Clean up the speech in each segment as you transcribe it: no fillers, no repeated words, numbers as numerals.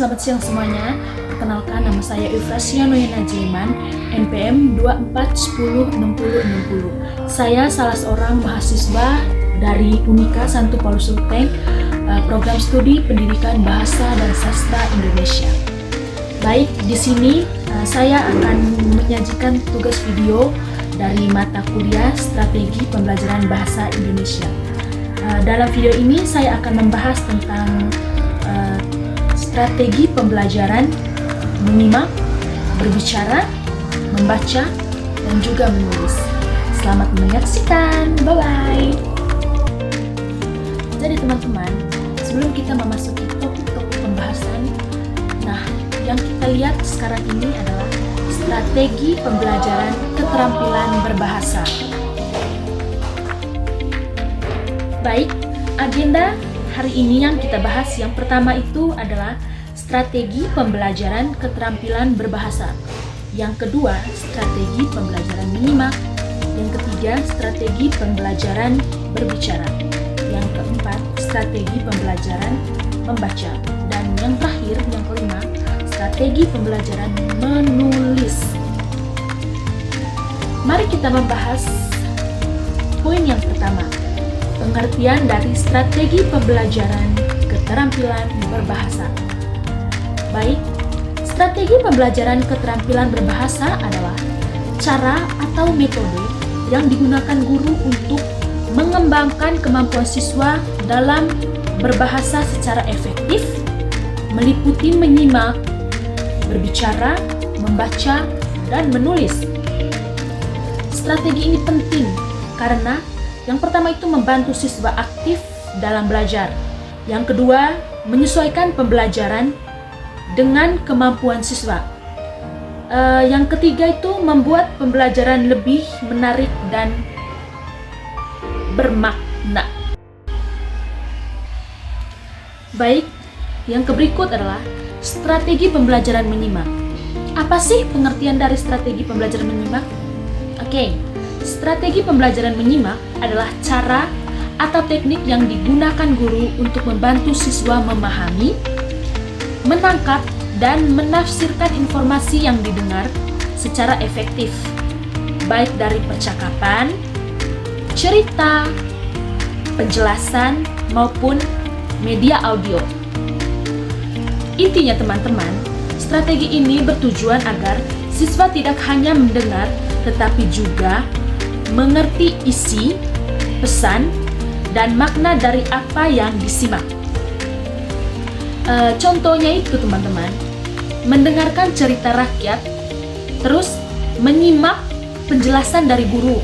selamat siang semuanya. Perkenalkan, nama saya Eufrasia Noyana Jiliman, NPM 24106060. Saya salah seorang mahasiswa dari Unika Santo Paulus Ruteng, program studi Pendidikan Bahasa dan Sastra Indonesia. Baik, di sini saya akan menyajikan tugas video dari mata kuliah Strategi Pembelajaran Bahasa Indonesia. Dalam video ini saya akan membahas tentang strategi pembelajaran menyimak, berbicara, membaca, dan juga menulis. Selamat menyaksikan, bye-bye! Jadi teman-teman, sebelum kita memasuki topik-topik pembahasan, yang kita lihat sekarang ini adalah strategi pembelajaran keterampilan berbahasa. Baik, agenda hari ini yang kita bahas yang pertama itu adalah strategi pembelajaran keterampilan berbahasa. Yang kedua, strategi pembelajaran menyimak. Yang ketiga, strategi pembelajaran berbicara. Yang keempat, strategi pembelajaran membaca. Dan yang terakhir, yang kelima, strategi pembelajaran menulis. Mari kita membahas poin yang pertama, pengertian dari strategi pembelajaran keterampilan berbahasa. Baik, strategi pembelajaran keterampilan berbahasa adalah cara atau metode yang digunakan guru untuk mengembangkan kemampuan siswa dalam berbahasa secara efektif, meliputi menyimak, berbicara, membaca, dan menulis. Strategi ini penting karena yang pertama itu membantu siswa aktif dalam belajar. Yang kedua, menyesuaikan pembelajaran dengan kemampuan siswa. Yang ketiga itu membuat pembelajaran lebih menarik dan bermakna. Baik, yang berikut adalah strategi pembelajaran menyimak. Apa sih pengertian dari strategi pembelajaran menyimak? Oke, strategi pembelajaran menyimak adalah cara atau teknik yang digunakan guru untuk membantu siswa memahami, menangkap, dan menafsirkan informasi yang didengar secara efektif, baik dari percakapan, cerita, penjelasan, maupun media audio. Intinya teman-teman, strategi ini bertujuan agar siswa tidak hanya mendengar, tetapi juga mengerti isi, pesan, dan makna dari apa yang disimak. Contohnya itu teman-teman, mendengarkan cerita rakyat, terus menyimak penjelasan dari guru.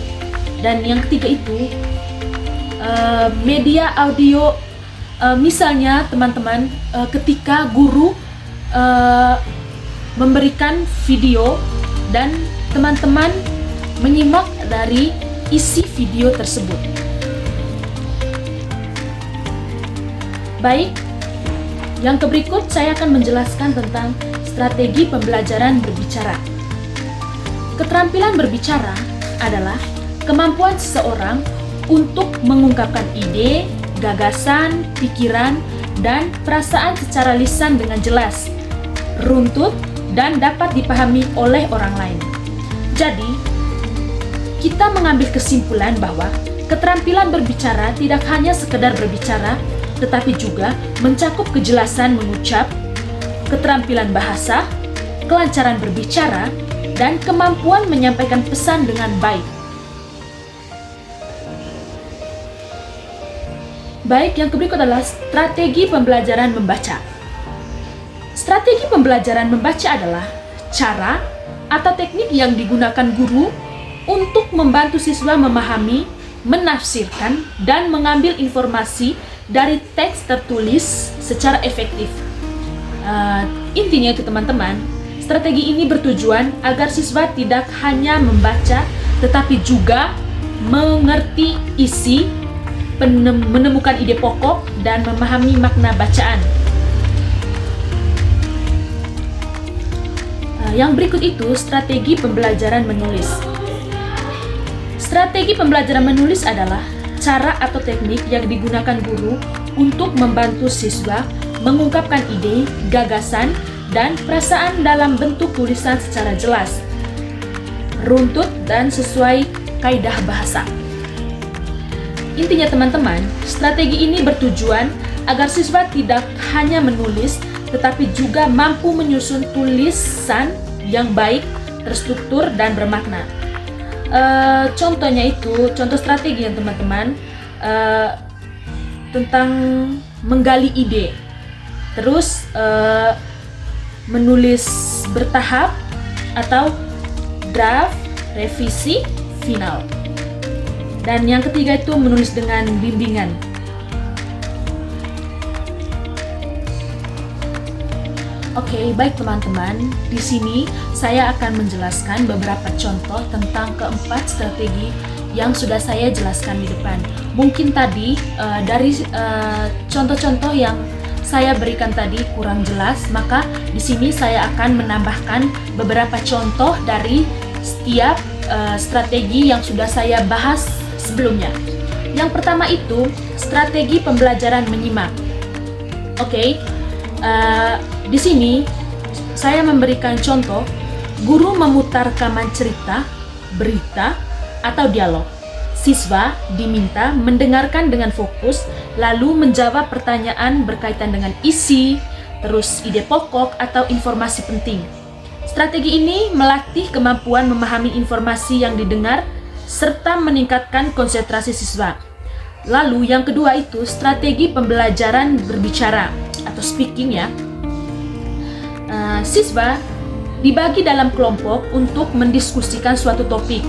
Dan yang ketiga itu, media audio, misalnya teman-teman, ketika guru memberikan video dan teman-teman menyimak dari isi video tersebut. Baik, yang berikut saya akan menjelaskan tentang strategi pembelajaran berbicara. Keterampilan berbicara adalah kemampuan seseorang untuk mengungkapkan ide, gagasan, pikiran, dan perasaan secara lisan dengan jelas, runtut, dan dapat dipahami oleh orang lain. Jadi, kita mengambil kesimpulan bahwa keterampilan berbicara tidak hanya sekedar berbicara, tetapi juga mencakup kejelasan mengucap, keterampilan bahasa, kelancaran berbicara, dan kemampuan menyampaikan pesan dengan baik. Baik, yang berikut adalah strategi pembelajaran membaca. Strategi pembelajaran membaca adalah cara atau teknik yang digunakan guru untuk membantu siswa memahami, menafsirkan, dan mengambil informasi dari teks tertulis secara efektif. Intinya itu teman-teman, strategi ini bertujuan agar siswa tidak hanya membaca, tetapi juga mengerti isi, menemukan ide pokok, dan memahami makna bacaan. Yang berikut itu strategi pembelajaran menulis. Strategi pembelajaran menulis adalah cara atau teknik yang digunakan guru untuk membantu siswa mengungkapkan ide, gagasan, dan perasaan dalam bentuk tulisan secara jelas, runtut, dan sesuai kaidah bahasa. Intinya teman-teman, strategi ini bertujuan agar siswa tidak hanya menulis, tetapi juga mampu menyusun tulisan yang baik, terstruktur, dan bermakna. Contohnya itu, contoh strategi yang teman-teman, tentang menggali ide, terus menulis bertahap, atau draft, revisi, final. Dan yang ketiga itu menulis dengan bimbingan. Oke, baik teman-teman. Di sini saya akan menjelaskan beberapa contoh tentang keempat strategi yang sudah saya jelaskan di depan. Mungkin tadi dari contoh-contoh yang saya berikan tadi kurang jelas, maka di sini saya akan menambahkan beberapa contoh dari setiap strategi yang sudah saya bahas sebelumnya. Yang pertama itu strategi pembelajaran menyimak. Oke, di sini saya memberikan contoh guru memutar rekaman cerita, berita, atau dialog. Siswa diminta mendengarkan dengan fokus, lalu menjawab pertanyaan berkaitan dengan isi, terus ide pokok atau informasi penting. Strategi ini melatih kemampuan memahami informasi yang didengar serta meningkatkan konsentrasi siswa. Lalu yang kedua itu strategi pembelajaran berbicara atau speaking ya. Siswa dibagi dalam kelompok untuk mendiskusikan suatu topik,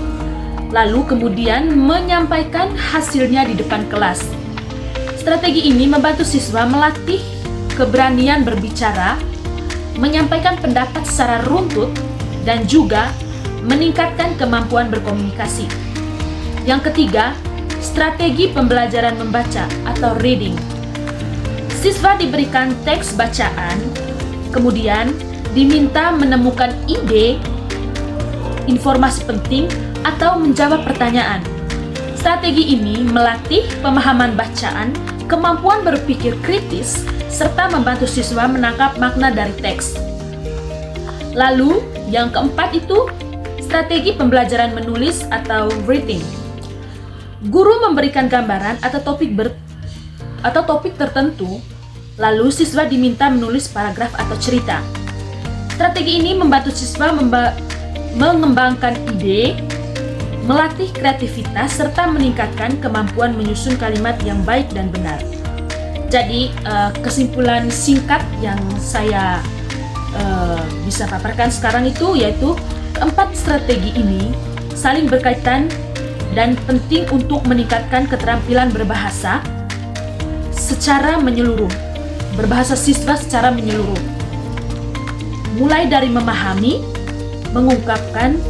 lalu kemudian menyampaikan hasilnya di depan kelas. Strategi ini membantu siswa melatih keberanian berbicara, menyampaikan pendapat secara runtut, dan juga meningkatkan kemampuan berkomunikasi. Yang ketiga, strategi pembelajaran membaca atau reading. Siswa diberikan teks bacaan, kemudian diminta menemukan ide, informasi penting, atau menjawab pertanyaan. Strategi ini melatih pemahaman bacaan, kemampuan berpikir kritis, serta membantu siswa menangkap makna dari teks. Lalu, yang keempat itu strategi pembelajaran menulis atau writing. Guru memberikan gambaran atau topik tertentu, lalu siswa diminta menulis paragraf atau cerita. Strategi ini membantu siswa mengembangkan ide, melatih kreativitas, serta meningkatkan kemampuan menyusun kalimat yang baik dan benar. Jadi, kesimpulan singkat yang saya bisa paparkan sekarang itu yaitu keempat strategi ini saling berkaitan dan penting untuk meningkatkan keterampilan berbahasa secara menyeluruh, berbahasa siswa secara menyeluruh. Mulai dari memahami, mengungkapkan,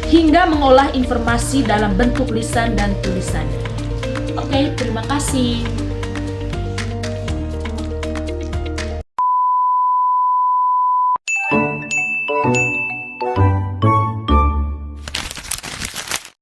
hingga mengolah informasi dalam bentuk lisan dan tulisan. Oke, terima kasih.